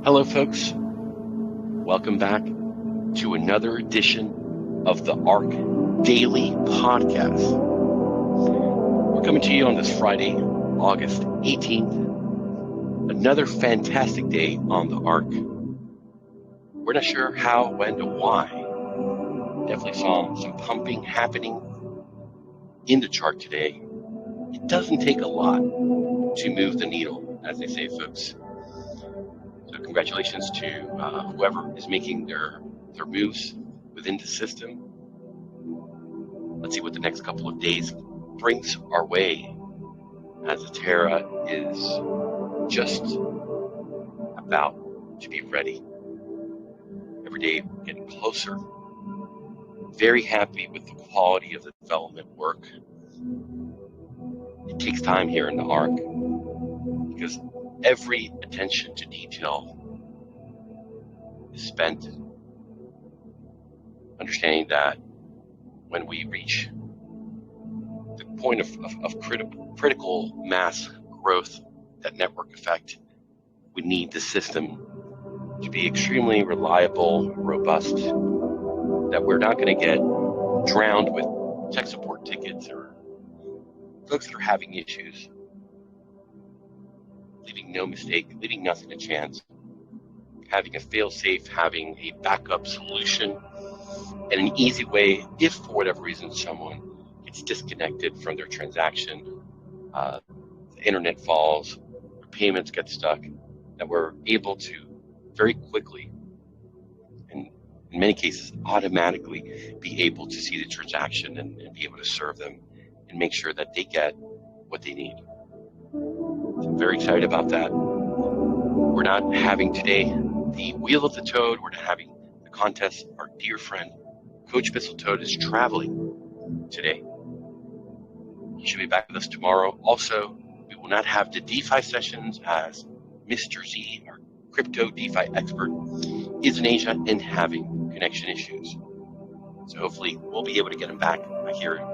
Hello, folks. Welcome back to another edition of the ARK Daily Podcast. We're coming to you on this Friday, August 18th. Another fantastic day on the ARK. We're not sure how, when, or why. Definitely saw some pumping happening in the chart today. It doesn't take a lot to move the needle, as they say, folks. So congratulations to whoever is making their moves within the system. Let's see what the next couple of days brings our way, as the Terra is just about to be ready. Every day we're getting closer. Very happy with the quality of the development work. It takes time here in the ARK because every attention to detail is spent understanding that when we reach the point of critical mass growth, that network effect, we need the system to be extremely reliable, robust, that we're not going to get drowned with tech support tickets or folks that are having issues, leaving no mistake, leaving nothing to chance, having a fail-safe, having a backup solution, and an easy way if for whatever reason someone gets disconnected from their transaction, the internet falls, their payments get stuck, that we're able to very quickly, and in many cases automatically, be able to see the transaction and be able to serve them and make sure that they get what they need. So I'm very excited about that. We're not having today the Wheel of the Toad. We're not having the contest. Our dear friend, Coach Mistletoad, is traveling today. He should be back with us tomorrow. Also, we will not have the DeFi sessions as Mr. Z, our crypto DeFi expert, is in Asia and having connection issues. So hopefully we'll be able to get him back. I hear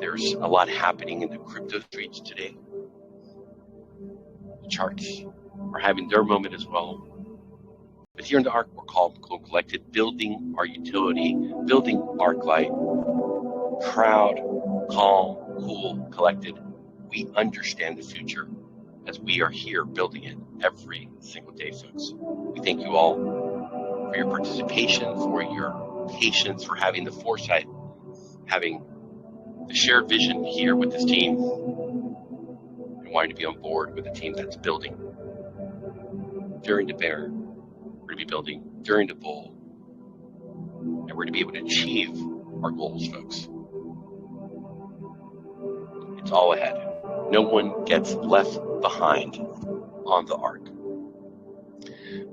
there's a lot happening in the crypto streets today. The charts are having their moment as well. But here in the ARK, we're called Cool Collected, building our utility, building ArkLight. Proud, calm, cool, collected. We understand the future as we are here building it every single day, folks. We thank you all for your participation, for your patience, for having the foresight, having the shared vision here with this team, and wanting to be on board with a team that's building. During the bear, we're going to be building during the bull, and we're going to be able to achieve our goals, folks. It's all ahead. No one gets left behind on the ARK.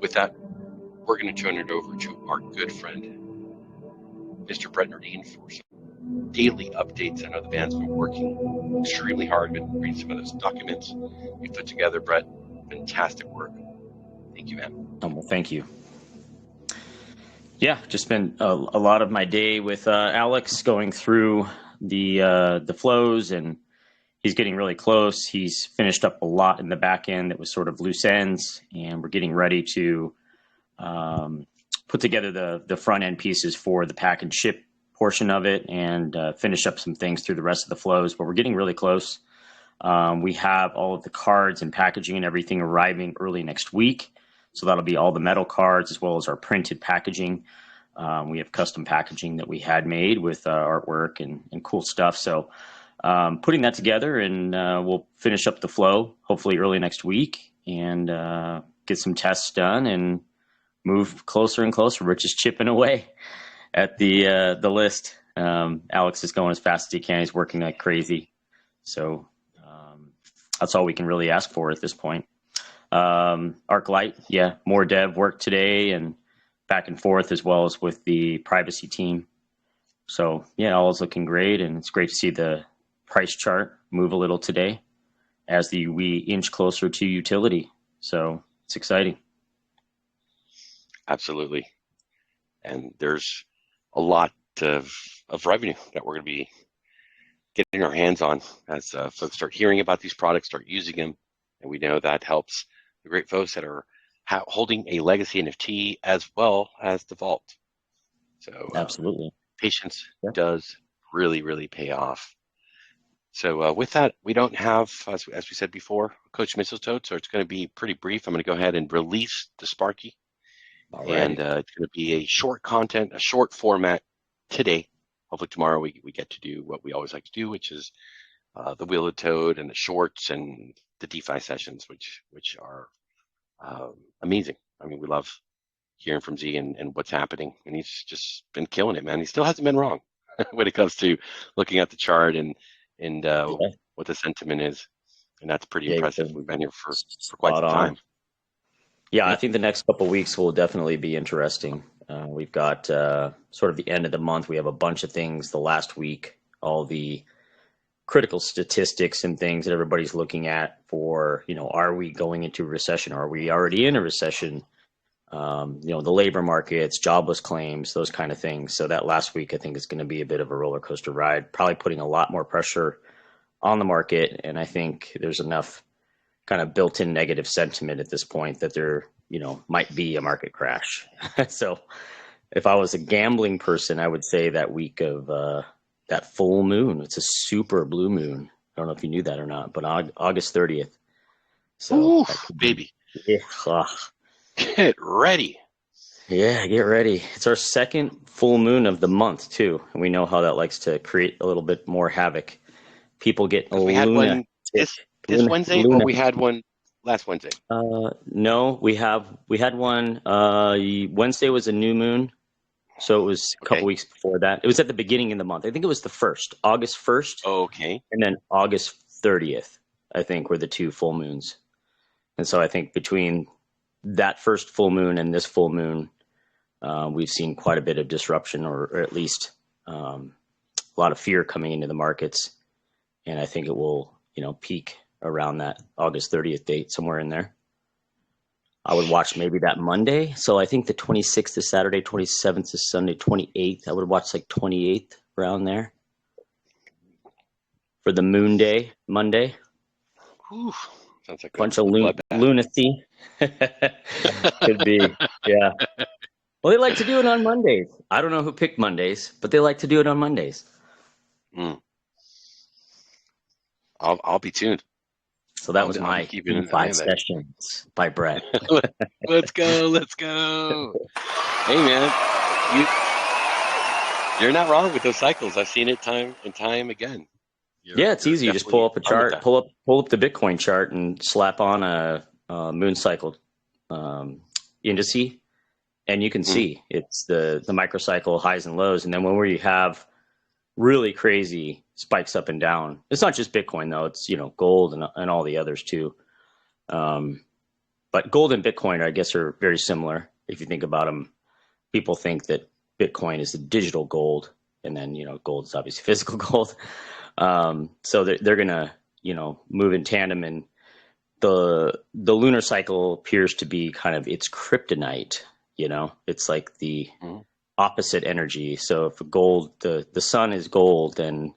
With that, we're going to turn it over to our good friend, Mr. Brett Nardine, for some daily updates. I know the band's been working extremely hard, been reading some of those documents we put together. Brett, fantastic work. Thank you, man. Well, thank you. Yeah, just spent a lot of my day with Alex going through the flows, and he's getting really close. He's finished up a lot in the back end that was sort of loose ends, and we're getting ready to put together the front end pieces for the pack and ship portion of it, and finish up some things through the rest of the flows. But we're getting really close. We have all of the cards and packaging and everything arriving early next week. So that'll be all the metal cards as well as our printed packaging. We have custom packaging that we had made with artwork and cool stuff. So putting that together, and we'll finish up the flow hopefully early next week, and get some tests done and move closer and closer. Rich is chipping away at the list. Alex is going as fast as he can. He's working like crazy. So that's all we can really ask for at this point. ArkLight, yeah, more dev work today and back and forth, as well as with the privacy team. So yeah, all is looking great, and it's great to see the price chart move a little today as we inch closer to utility. So it's exciting. Absolutely. And there's a lot of revenue that we're going to be getting our hands on as folks start hearing about these products, start using them. And we know that helps the great folks that are holding a legacy NFT as well as the vault. So Absolutely. patience Yeah. does really, really pay off. So with that, we don't have, as we said before, Coach Mistletoe, so it's going to be pretty brief. I'm going to go ahead and release the Sparky, and Alrighty. it's going to be a short content, a short format today. Hopefully tomorrow we get to do what we always like to do, which is the Wheel of Toad and the shorts and the DeFi sessions, which are amazing. I mean, we love hearing from Z and what's happening, and he's just been killing it, man. He still hasn't been wrong when it comes to looking at the chart and Yeah. what the sentiment is, and that's pretty Yeah, impressive. you're We've been here for quite spot some on. time. Yeah, I Yeah. think the next couple of weeks will definitely be interesting. We've got sort of the end of the month. We have a bunch of things the last week, all the critical statistics and things that everybody's looking at for, are we going into a recession? Are we already in a recession? The labor markets, jobless claims, those kind of things. So that last week, I think, is going to be a bit of a roller coaster ride, probably putting a lot more pressure on the market. And I think there's enough kind of built-in negative sentiment at this point that there, might be a market crash. So if I was a gambling person, I would say that week of that full moon, it's a super blue moon. I don't know if you knew that or not, but August 30th. So Ooh, that could be, baby, yeah, get ready. yeah, get ready. It's our second full moon of the month too. And we know how that likes to create a little bit more havoc. People get a Because we had lunatic. one this Wednesday, or Luna. we had one last Wednesday. No, we had one. Wednesday was a new moon, so it was a couple Okay. weeks before that. It was at the beginning of the month. I think it was the first, August 1st, Okay. and then August 30th. I think were the two full moons. And so I think between that first full moon and this full moon, we've seen quite a bit of disruption, or at least a lot of fear coming into the markets. And I think it will, peak around that August 30th date, somewhere in there. I would watch maybe that Monday. So I think the 26th is Saturday, 27th is Sunday, 28th. I would watch like 28th around there for the moon day, Monday. Whew. Sounds like Bunch of a bloodbath. lunacy. Could be. Yeah. Well, they like to do it on Mondays. I don't know who picked Mondays, but they like to do it on Mondays. Mm. I'll be tuned. So that was I'll be my keeping an eye DeFi on that. sessions by Brett. Let's go. Let's go. Hey, man, you're not wrong with those cycles. I've seen it time and time again. Yeah, it's You're easy. You just pull definitely up a on with chart, that. pull up the Bitcoin chart, and slap on a moon cycle indice, and you can Mm. see it's the microcycle highs and lows. And then when you have really crazy spikes up and down, it's not just Bitcoin though. It's gold and all the others too. But gold and Bitcoin, I guess, are very similar. If you think about them, people think that Bitcoin is the digital gold, and then gold is obviously physical gold. So they're gonna move in tandem, and the lunar cycle appears to be kind of its kryptonite. It's like the Mm. opposite energy. So if gold, the sun is gold, then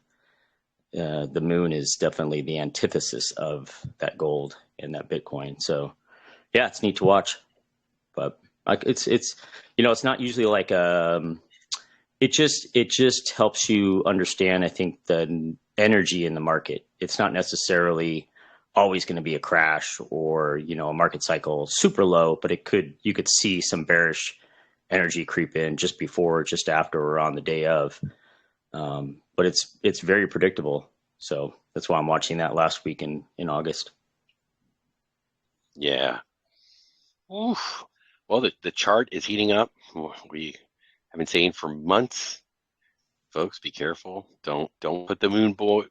the moon is definitely the antithesis of that gold and that Bitcoin. So yeah, it's neat to watch, but it's it's not usually like it just helps you understand, I think, the energy in the market. It's not necessarily always going to be a crash or a market cycle super low, but you could see some bearish energy creep in just before, just after, or on the day of. But it's very predictable. So that's why I'm watching that last week in August. Yeah. Oof. Well, the chart is heating up. We have been saying for months, folks, be careful. Don't put the moon boy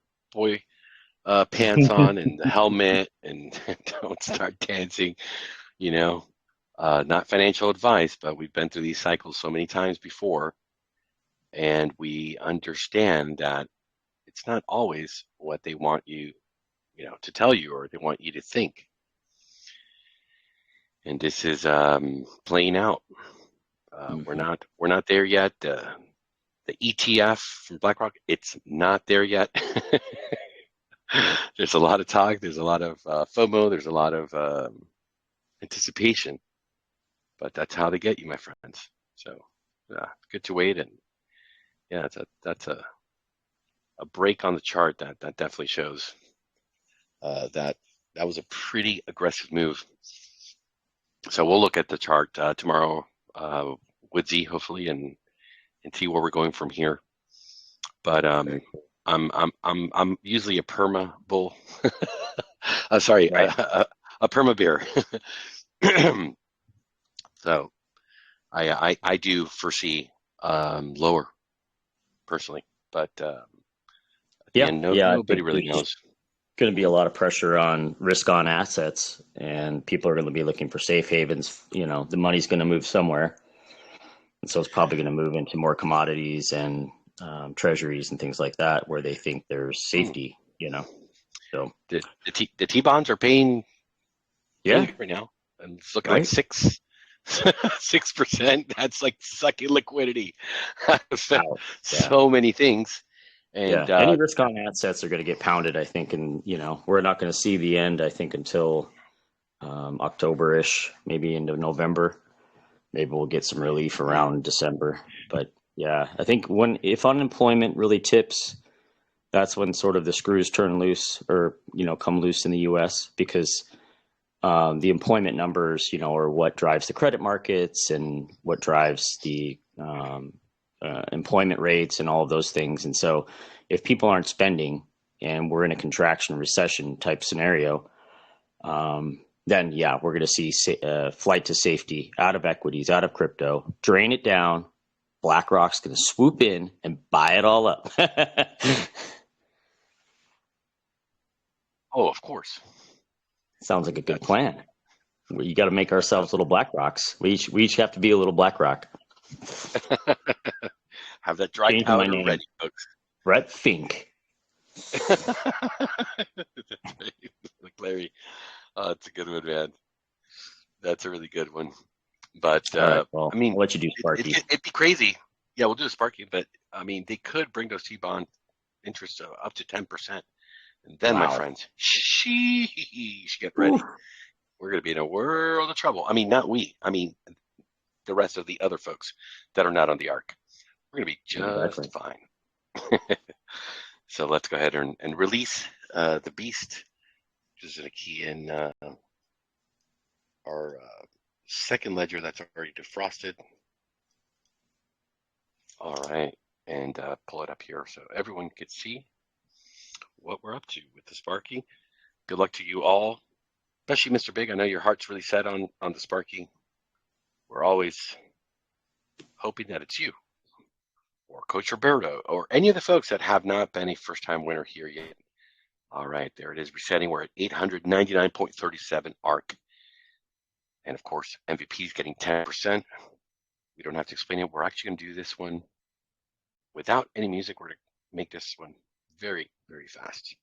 pants on and the helmet, and don't start dancing. You know, not financial advice, but we've been through these cycles so many times before, and we understand that it's not always what they want you, to tell you, or they want you to think. And this is playing out. We're not there yet. The ETF from BlackRock, it's not there yet. There's a lot of talk. There's a lot of FOMO. There's a lot of anticipation. but that's how they get you, my friends. So yeah, good to wait, and yeah, that's a break on the chart that definitely shows that that was a pretty aggressive move. So we'll look at the chart tomorrow with Z hopefully, and see where we're going from here. But I'm usually a perma bull. Sorry, Right. a perma bear. So I do foresee lower personally, but at the Yeah, end, yeah. I nobody think really there's knows. going to be a lot of pressure on risk on assets, and people are going to be looking for safe havens. The money's going to move somewhere, and so it's probably going to move into more commodities and treasuries and things like that, where they think there's Mm. safety. So The T bonds are paying yeah, right now, and it's looking like right. 6%. That's like sucking liquidity out of Wow. Yeah. so many things. And Yeah, any risk on assets are going to get pounded, I think, and we're not going to see the end, I think, until October-ish, maybe into November. Maybe we'll get some relief around December. But yeah, I think if unemployment really tips, that's when sort of the screws turn loose, or come loose in the U.S. because the employment numbers, are what drives the credit markets and what drives the employment rates and all of those things. And so if people aren't spending and we're in a contraction recession type scenario, then yeah, we're going to see flight to safety out of equities, out of crypto, drain it down. BlackRock's going to swoop in and buy it all up. oh, of course, Sounds like a good that's plan. You got to make ourselves that's little BlackRocks. We each have to be a little BlackRock. have that dry Changing my powder name, ready, folks. Brett Fink. That's right. Like Larry. Oh, that's a good one, man. That's a really good one. But All right, well, I mean, I'll let you do Sparky. it'd be crazy. Yeah, we'll do a Sparky, but I mean, they could bring those T-bond interests up to 10%. And then, my Wow. friends, sheesh, get Ooh. ready. We're going to be in a world of trouble. I mean, not we. I mean, the rest of the other folks that are not on the ARK. We're going to be Exactly. just fine. So let's go ahead and release the beast. Just going to key in our second ledger that's already defrosted. All right, and pull it up here so everyone can see what we're up to with the Sparky. Good luck to you all, especially Mr. Big. I know your heart's really set on the Sparky. We're always hoping that it's you or Coach Roberto or any of the folks that have not been a first-time winner here yet. All right, there it is. Resetting. We're at 899.37 ARK. And of course, MVP is getting 10%. We don't have to explain it. We're actually going to do this one without any music. We're going to make this one very, very fast.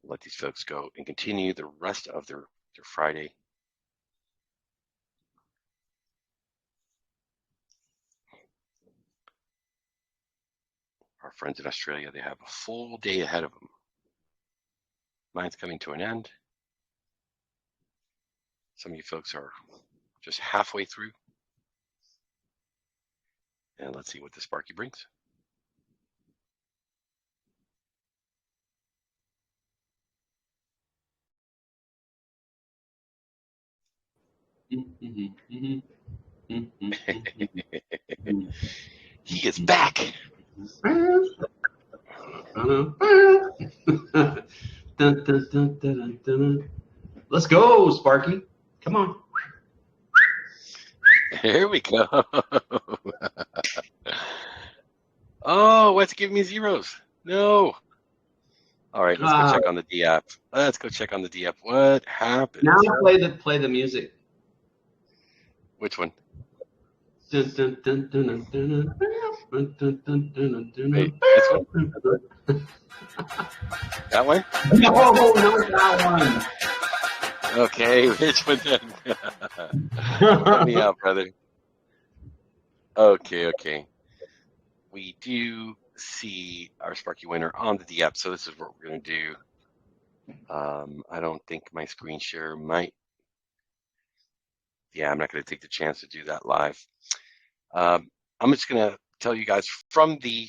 Let these folks go and continue the rest of their Friday. Our friends in Australia, they have a full day ahead of them. Mine's coming to an end. Some of you folks are just halfway through. And let's see what the Sparky brings. He is back. Let's go, Sparky. Come on. Here we go. Oh, what's giving me zeros? No. All right, let's go check on the D app. Let's go check on the D app. What happened? Now play the music. Which one? Dun, dun, dun, dun, dun, dun, dun, dun, dun, dun, Wait, this one? That one? No, not that one. Okay, which one then? Help me out, brother. Okay. We do see our Sparky winner on the D app, so this is what we're going to do. I don't think my screen share might Yeah, I'm not going to take the chance to do that live. I'm just going to tell you guys from the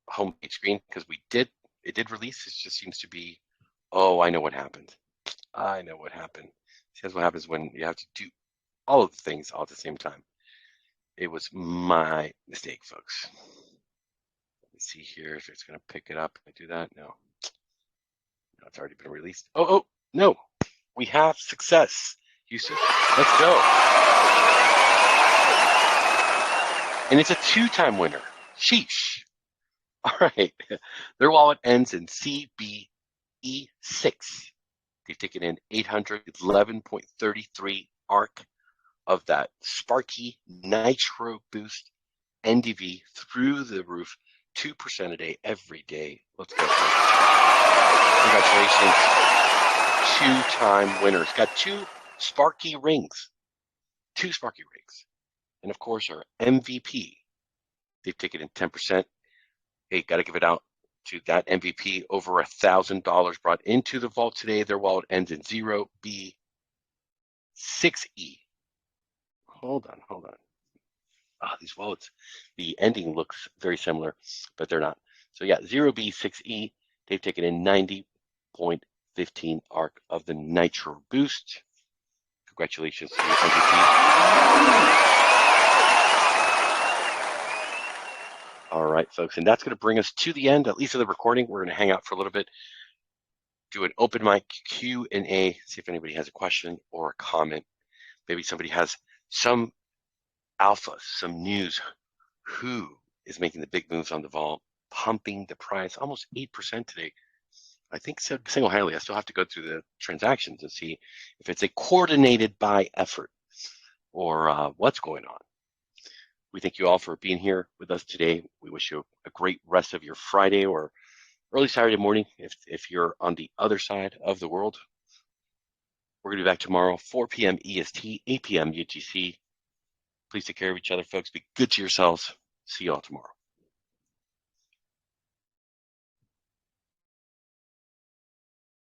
homepage screen because it did release. It just seems to be, oh, I know what happened. I know what happened. See, that's what happens when you have to do all of the things all at the same time. It was my mistake, folks. Let me see here if it's going to pick it up. Can I do that? No. No, it's already been released. Oh, no. We have success, Yusuf. Let's go. And it's a 2-time winner. Sheesh. All right. Their wallet ends in CBE6. They've taken in 811.33 ARK of that Sparky Nitro Boost NDV through the roof, 2% a day, every day. Let's go. Congratulations. 2-time winners. Got 2 Sparky rings. 2 Sparky rings. And of course, our MVP. They've taken in 10%. Hey, got to give it out to that MVP. Over $1,000 brought into the vault today. Their wallet ends in 0B6E. Hold on. These wallets, the ending looks very similar, but they're not. So yeah, 0B6E. They've taken in 90.15 ARK of the Nitro Boost. Congratulations to the MVP. All right, folks, and that's going to bring us to the end, at least of the recording. We're going to hang out for a little bit, do an open mic Q&A, see if anybody has a question or a comment. Maybe somebody has some alpha, some news. Who is making the big moves on the vault, pumping the price almost 8% today? I think single-handedly. I still have to go through the transactions and see if it's a coordinated buy effort or what's going on. We thank you all for being here with us today. We wish you a great rest of your Friday or early Saturday morning if you're on the other side of the world. We're going to be back tomorrow, 4 p.m. EST, 8 p.m. UTC. Please take care of each other, folks. Be good to yourselves. See you all tomorrow.